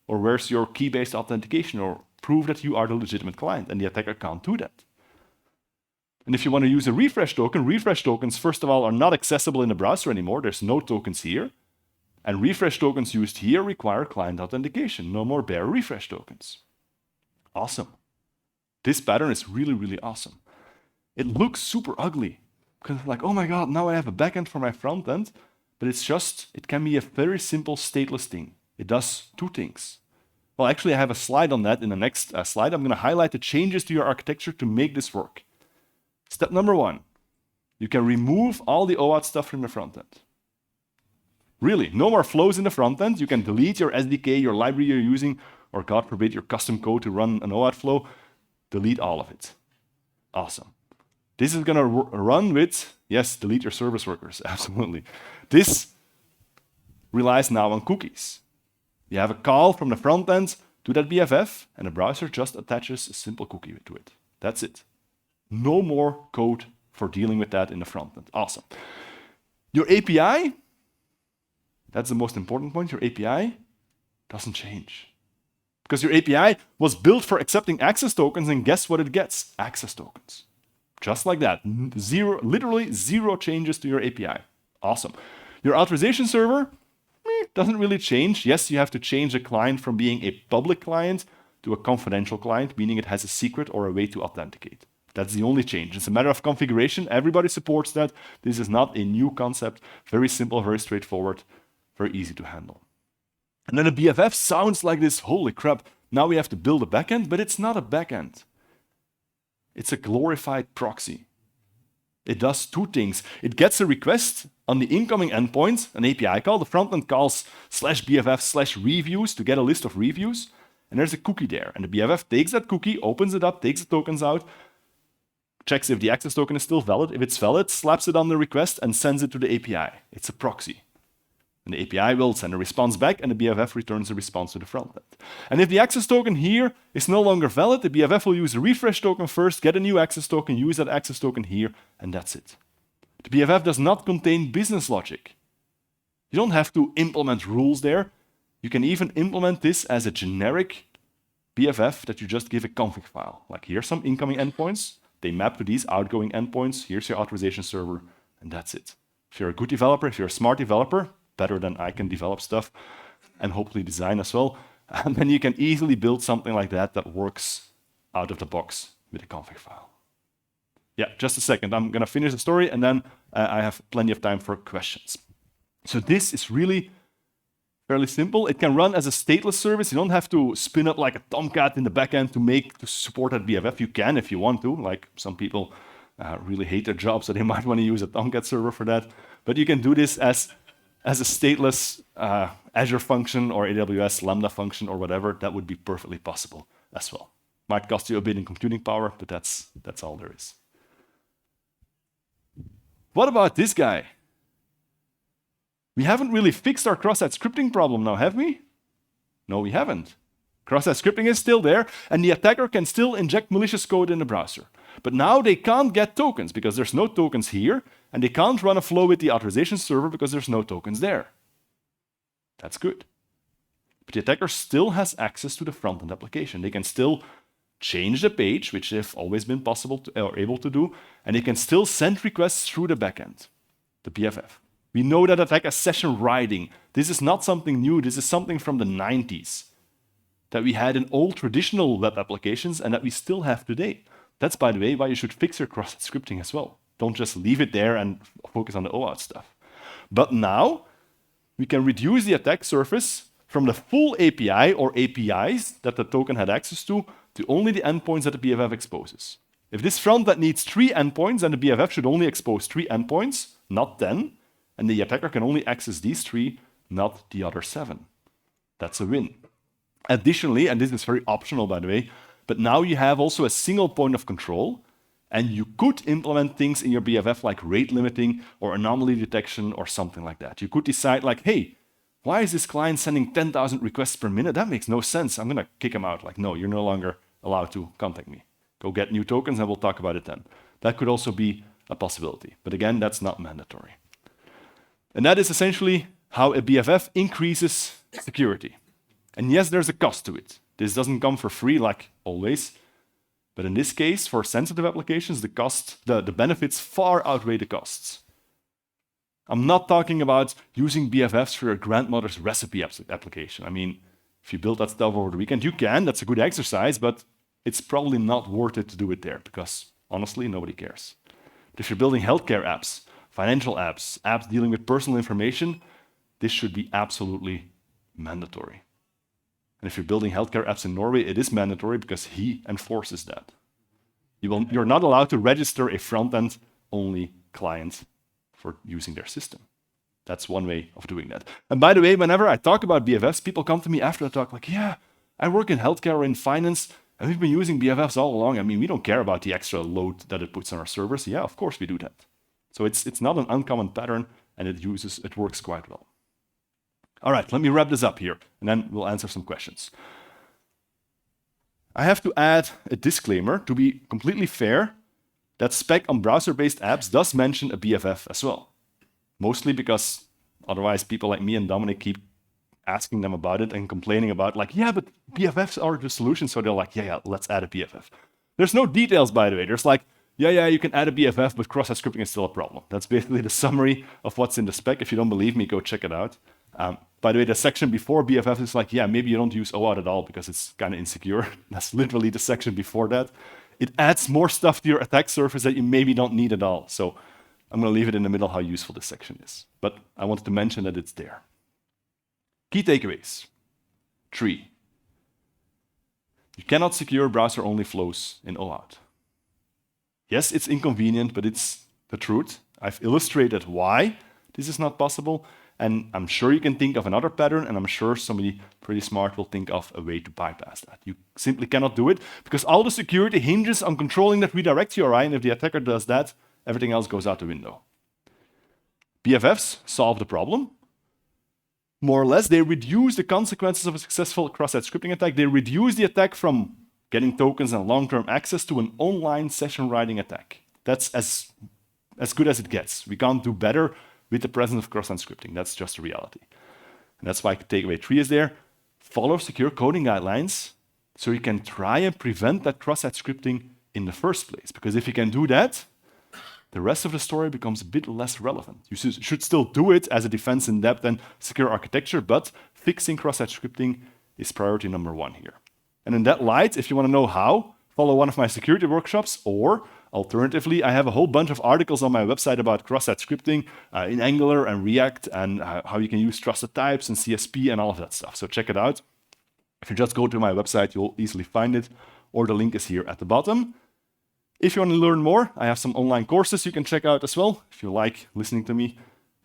Or where's your key-based authentication? Or prove that you are the legitimate client, and the attacker can't do that. And if you want to use a refresh tokens, first of all, are not accessible in the browser anymore. There's no tokens here. And refresh tokens used here require client authentication. No more bare refresh tokens. Awesome. This pattern is really, really awesome. It looks super ugly because like, oh my God, now I have a backend for my front end, but it can be a very simple stateless thing. It does two things. Well, actually, I have a slide on that in the next slide. I'm going to highlight the changes to your architecture to make this work. Step number 1, you can remove all the OAuth stuff from the front end. Really, no more flows in the front end. You can delete your SDK, your library you're using, or God forbid, your custom code to run an OAuth flow. Delete all of it. Awesome. This is going to run with, yes, delete your service workers, absolutely. This relies now on cookies. You have a call from the front end to that BFF, and the browser just attaches a simple cookie to it. That's it. No more code for dealing with that in the front end. Awesome. Your API, that's the most important point, your API doesn't change. Because your API was built for accepting access tokens, and guess what it gets? Access tokens. Just like that. Literally zero changes to your API. Awesome. Your authorization server doesn't really change. Yes, you have to change the client from being a public client to a confidential client, meaning it has a secret or a way to authenticate. That's the only change. It's a matter of configuration. Everybody supports that. This is not a new concept. Very simple, very straightforward, very easy to handle. And then a BFF sounds like this, holy crap, now we have to build a backend, but it's not a backend. It's a glorified proxy. It does two things. It gets a request on the incoming endpoint, an API call. The frontend calls /BFF/reviews to get a list of reviews. And there's a cookie there. And the BFF takes that cookie, opens it up, takes the tokens out, checks if the access token is still valid. If it's valid, slaps it on the request and sends it to the API. It's a proxy. And the API will send a response back, and the BFF returns a response to the frontend. And if the access token here is no longer valid, the BFF will use a refresh token first, get a new access token, use that access token here, and that's it. The BFF does not contain business logic. You don't have to implement rules there. You can even implement this as a generic BFF that you just give a config file. Like here's some incoming endpoints. They map to these outgoing endpoints. Here's your authorization server, and that's it. If you're a good developer, if you're a smart developer, better than I can develop stuff and hopefully design as well, and then you can easily build something like that that works out of the box with a config file. Yeah, just a second. I'm going to finish the story, and then I have plenty of time for questions. So this is really fairly simple. It can run as a stateless service. You don't have to spin up like a Tomcat in the backend to support that BFF. You can if you want to. Like some people really hate their job, so they might want to use a Tomcat server for that. But you can do this as a stateless Azure function or AWS Lambda function or whatever. That would be perfectly possible as well. Might cost you a bit in computing power, but that's all there is. What about this guy? We haven't really fixed our cross-site scripting problem now, have we? No, we haven't. Cross-site scripting is still there, and the attacker can still inject malicious code in the browser. But now they can't get tokens because there's no tokens here, and they can't run a flow with the authorization server because there's no tokens there. That's good. But the attacker still has access to the front-end application. They can still change the page, which they've always been possible or able to do, and they can still send requests through the backend, the BFF. We know that attack as session writing. This is not something new. This is something from the 90s that we had in old traditional web applications and that we still have today. That's, by the way, why you should fix your cross-site scripting as well. Don't just leave it there and focus on the OAuth stuff. But now we can reduce the attack surface from the full API or APIs that the token had access to only the endpoints that the BFF exposes. If this frontend needs 3 endpoints, then the BFF should only expose 3 endpoints, not 10, and the attacker can only access these 3, not the other 7. That's a win. Additionally, and this is very optional by the way, but now you have also a single point of control, and you could implement things in your BFF like rate limiting or anomaly detection or something like that. You could decide like, hey, why is this client sending 10,000 requests per minute? That makes no sense. I'm going to kick him out. Like, no, you're no longer allowed to contact me. Go get new tokens and we'll talk about it then. That could also be a possibility. But again, that's not mandatory. And that is essentially how a BFF increases security. And yes, there's a cost to it. This doesn't come for free like always. But in this case, for sensitive applications, the benefits far outweigh the costs. I'm not talking about using BFFs for your grandmother's recipe application. I mean, if you build that stuff over the weekend, you can, that's a good exercise, but it's probably not worth it to do it there because honestly, nobody cares. But if you're building healthcare apps, financial apps, apps dealing with personal information, this should be absolutely mandatory. And if you're building healthcare apps in Norway, it is mandatory because he enforces that. You're not allowed to register a front-end only client for using their system. That's one way of doing that. And by the way, whenever I talk about BFFs, people come to me after the talk like, yeah, I work in healthcare or in finance, and we've been using BFFs all along. I mean, we don't care about the extra load that it puts on our servers. Yeah, of course we do that. So it's not an uncommon pattern, and it works quite well. All right, let me wrap this up here, and then we'll answer some questions. I have to add a disclaimer to be completely fair. That spec on browser-based apps does mention a BFF as well. Mostly because otherwise people like me and Dominic keep asking them about it and complaining about like, yeah, but BFFs are the solution. So they're like, yeah, let's add a BFF. There's no details, by the way. There's like, yeah, you can add a BFF, but cross-site scripting is still a problem. That's basically the summary of what's in the spec. If you don't believe me, go check it out. By the way, the section before BFF is like, yeah, maybe you don't use OAuth at all because it's kind of insecure. That's literally the section before that. It adds more stuff to your attack surface that you maybe don't need at all. So I'm going to leave it in the middle how useful this section is. But I wanted to mention that it's there. Key takeaways. 3. You cannot secure browser-only flows in OAuth. Yes, it's inconvenient, but it's the truth. I've illustrated why this is not possible. And I'm sure you can think of another pattern, and I'm sure somebody pretty smart will think of a way to bypass that. You simply cannot do it because all the security hinges on controlling that redirect URI, and if the attacker does that, everything else goes out the window. BFFs solve the problem. More or less, they reduce the consequences of a successful cross-site scripting attack. They reduce the attack from getting tokens and long-term access to an online session writing attack. That's as good as it gets. We can't do better with the presence of cross-site scripting. That's just a reality. And that's why takeaway 3 is there. Follow secure coding guidelines so you can try and prevent that cross-site scripting in the first place. Because if you can do that, the rest of the story becomes a bit less relevant. You should still do it as a defense in depth and secure architecture, but fixing cross-site scripting is priority number 1 here. And in that light, if you want to know how, follow one of my security workshops, or alternatively, I have a whole bunch of articles on my website about cross-site scripting in Angular and React and how you can use trusted types and CSP and all of that stuff. So check it out. If you just go to my website, you'll easily find it, or the link is here at the bottom. If you want to learn more, I have some online courses you can check out as well. If you like listening to me,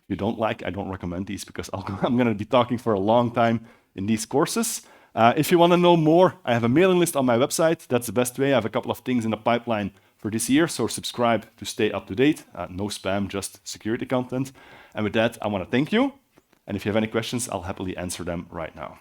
if you don't like, I don't recommend these because I'm going to be talking for a long time in these courses. If you want to know more, I have a mailing list on my website. That's the best way. I have a couple of things in the pipeline for this year, so subscribe to stay up to date. No spam, just security content. And with that, I want to thank you. And if you have any questions, I'll happily answer them right now.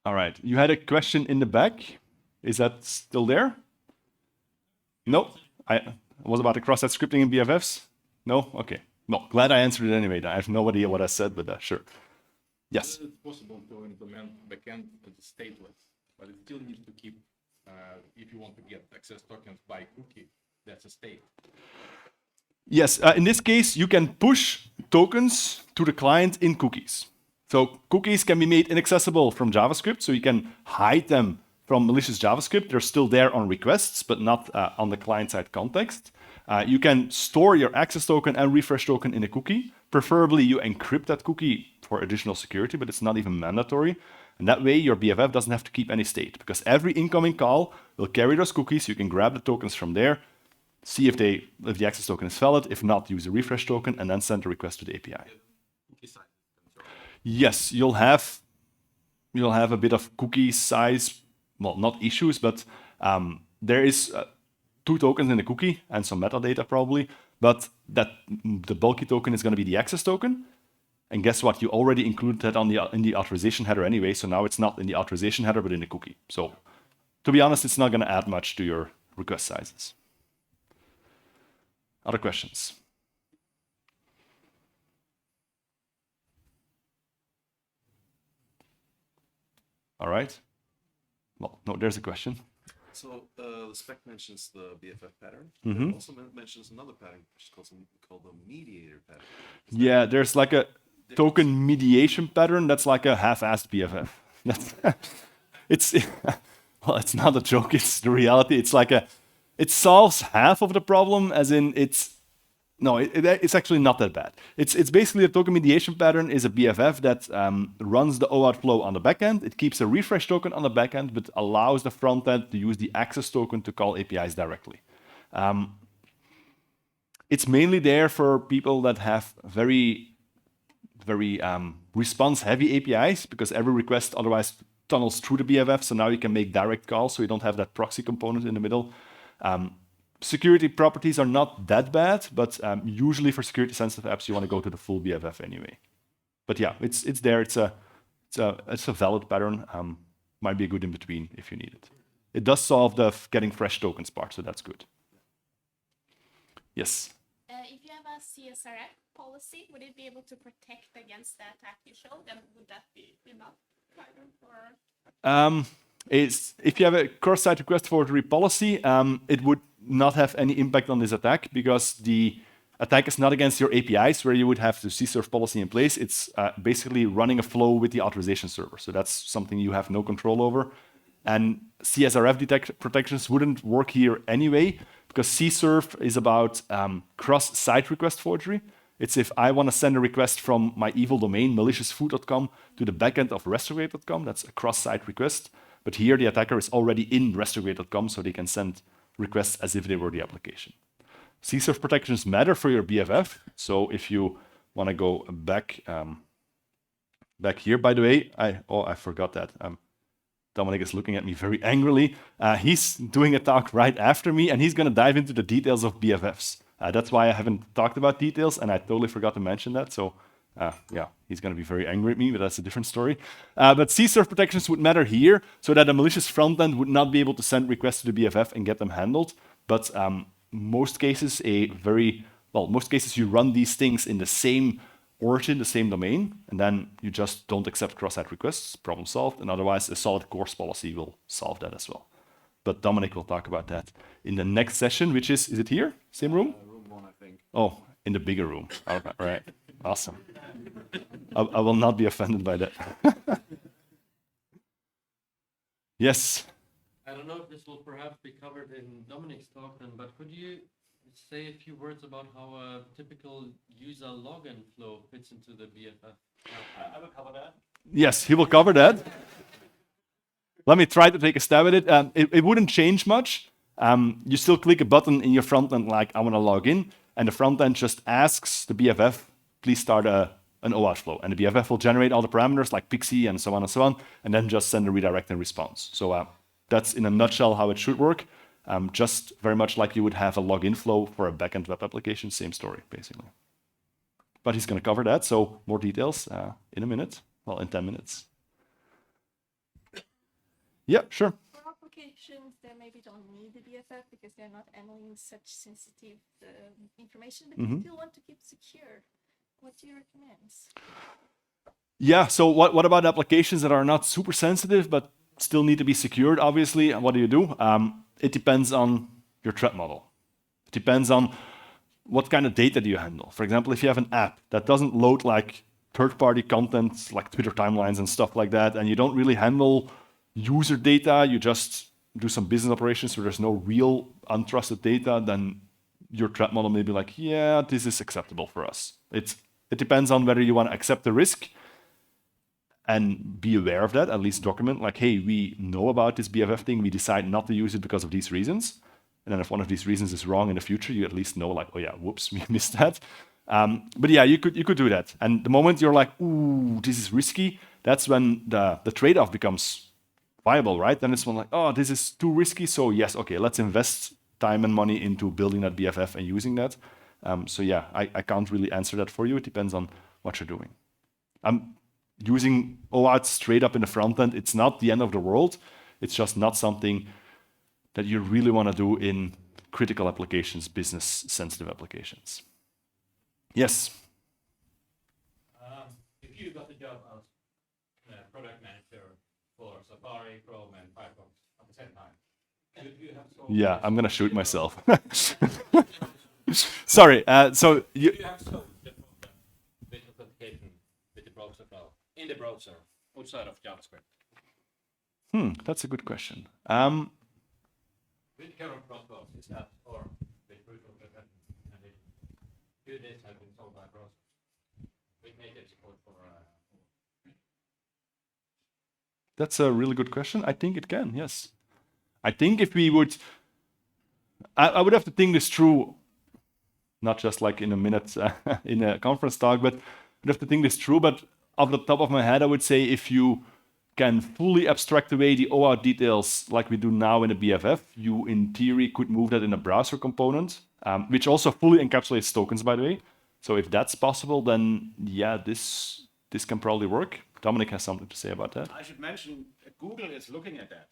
All right, you had a question in the back. Is that still there? No, it was about the cross-site scripting in BFFs? No? Okay. No, glad I answered it anyway. I have no idea what I said, but sure. Yes? It's possible to implement backend as stateless, but it still needs to keep, if you want to get access tokens by cookie, that's a state. Yes, in this case, you can push tokens to the client in cookies. So cookies can be made inaccessible from JavaScript, so you can hide them from malicious JavaScript. They're still there on requests, but not on the client-side context. You can store your access token and refresh token in a cookie. Preferably, you encrypt that cookie for additional security, but it's not even mandatory. And that way, your BFF doesn't have to keep any state, because every incoming call will carry those cookies. You can grab the tokens from there, see if the access token is valid. If not, use a refresh token, and then send a request to the API. Yes, you'll have a bit of cookie size, well, not issues, but there is 2 tokens in the cookie and some metadata probably, but the bulky token is going to be the access token. And guess what? You already included that in the authorization header anyway, so now it's not in the authorization header, but in the cookie. So to be honest, it's not going to add much to your request sizes. Other questions? All right. Well, no, there's a question. So the spec mentions the BFF pattern. Mhm. It also mentions another pattern, which is called the mediator pattern. Yeah, there's like a token mediation pattern that's like a half-assed BFF. That's it's well, it's not a joke. It's the reality. It's like it solves half of the problem, as in it's actually not that bad. It's basically a token mediation pattern is a BFF that runs the OAuth flow on the backend. It keeps a refresh token on the backend, but allows the frontend to use the access token to call APIs directly. It's mainly there for people that have very response-heavy APIs, because every request otherwise tunnels through the BFF. So now you can make direct calls, so you don't have that proxy component in the middle. Security properties are not that bad, but usually for security-sensitive apps, you want to go to the full BFF anyway. But yeah, it's there. It's a valid pattern. Might be a good in between if you need it. It does solve the getting fresh tokens part, so that's good. Yes. If you have a CSRF policy, would it be able to protect against the attack you showed? And would that be enough pattern for? If you have a cross-site request forwarding policy, it would not have any impact on this attack, because the attack is not against your APIs, where you would have the CSRF policy in place. It's basically running a flow with the authorization server. So that's something you have no control over. And CSRF protections wouldn't work here anyway, because CSRF is about cross-site request forgery. It's if I want to send a request from my evil domain, maliciousfood.com, to the backend of restaurate.com, that's a cross-site request. But here the attacker is already in restaurate.com, so they can send requests as if they were the application. CSRF protections matter for your BFF. So if you want to go back here, by the way, I forgot that. Dominic is looking at me very angrily. He's doing a talk right after me, and he's going to dive into the details of BFFs. That's why I haven't talked about details, and I totally forgot to mention that. So yeah, he's going to be very angry at me, but that's a different story. But CSRF protections would matter here, so that a malicious frontend would not be able to send requests to the BFF and get them handled. But most cases, most cases you run these things in the same origin, the same domain, and then you just don't accept cross-site requests, problem solved, and otherwise a solid course policy will solve that as well. But Dominic will talk about that in the next session, which is it here? Same room? Room 1, I think. Oh, in the bigger room. All right, awesome. I will not be offended by that. Yes? I don't know if this will perhaps be covered in Dominic's talk then, but could you say a few words about how a typical user login flow fits into the BFF? I will cover that. Yes, he will cover that. Let me try to take a stab at it. It wouldn't change much. You still click a button in your front end like, I want to log in, and the front end just asks the BFF, please start an OAuth flow. And the BFF will generate all the parameters like Pixie and so on, and then just send a redirect and response. So that's in a nutshell how it should work. Just very much like you would have a login flow for a backend web application, same story, basically. But he's going to cover that, so more details in a minute, well, in 10 minutes. Yeah, sure. For applications that maybe don't need the BFF because they're not handling such sensitive information, but you still want to keep secure, what do you recommend? Yeah, so what about applications that are not super sensitive but still need to be secured? Obviously, what do? It depends on your threat model. It depends on what kind of data do you handle. For example, if you have an app that doesn't load like third-party content, like Twitter timelines and stuff like that, and you don't really handle user data, you just do some business operations where there's no real untrusted data, then your threat model may be like, yeah, this is acceptable for us. It depends on whether you want to accept the risk and be aware of that, at least document, like, hey, we know about this BFF thing, we decide not to use it because of these reasons. And then if one of these reasons is wrong in the future, you at least know, like, oh yeah, whoops, we missed that. But yeah, you could do that. And the moment you're like, ooh, this is risky, that's when the trade-off becomes viable, right? Then it's one like, oh, this is too risky, so yes, okay, let's invest time and money into building that BFF and using that. So yeah, I can't really answer that for you. It depends on what you're doing. Using OAuth straight up in the front end, it's not the end of the world. It's just not something that you really want to do in critical applications, business-sensitive applications. Yes? If you got the job as product manager for Safari, Chrome, and Firefox at the same time. You have solved Yeah, I'm gonna shoot the myself. problem. Sorry. So you. You have solved the problem with authentication with the browser flow in the browser outside of JavaScript. That's a good question. With current protocols, is that or with proof of repentance, and it, do this have been solved by browsers with native support for. That's a really good question. I think it can. Yes. I think if we would, I would have to think this through, not just like in a minute in a conference talk, but I'd have to think this through. But off the top of my head, I would say if you can fully abstract away the OAuth details like we do now in the BFF, you in theory could move that in a browser component, which also fully encapsulates tokens, by the way. So if that's possible, then yeah, this can probably work. Dominic has something to say about that. I should mention Google is looking at that.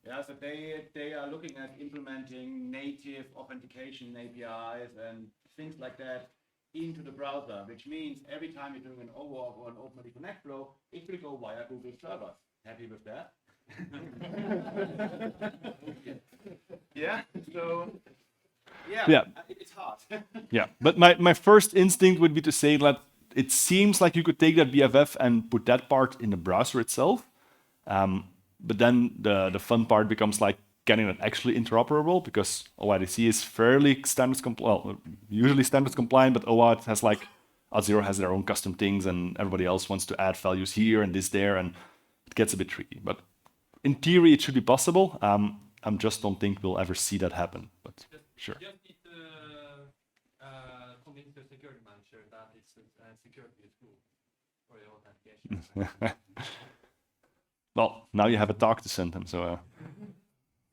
Yeah, so they are looking at implementing native authentication APIs and things like that into the browser, which means every time you're doing an OAuth or an OpenID Connect flow, it will go via Google servers. Happy with that? Yeah. So yeah, it's hard. Yeah, but my first instinct would be to say that it seems like you could take that BFF and put that part in the browser itself. But then the fun part becomes like getting it actually interoperable, because OIDC is fairly standards compliant, well, usually standards compliant, but OAuth has like, Auth0 has their own custom things and everybody else wants to add values here and this there, and it gets a bit tricky. But in theory, it should be possible. I just don't think we'll ever see that happen, but sure. You just need to convince the security manager that it's security is cool for your authentication. Well, now you have a talk to send them, so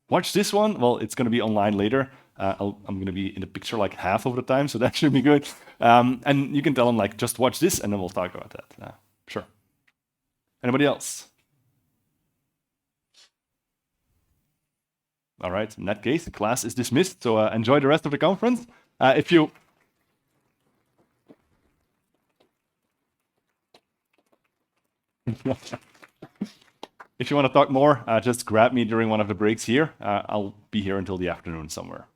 watch this one. Well, it's going to be online later. I'm going to be in the picture like half of the time, so that should be good. And you can tell them like, just watch this, and then we'll talk about that. Sure. Anybody else? All right. In that case, the class is dismissed. So enjoy the rest of the conference. If you If you want to talk more, just grab me during one of the breaks here. I'll be here until the afternoon somewhere.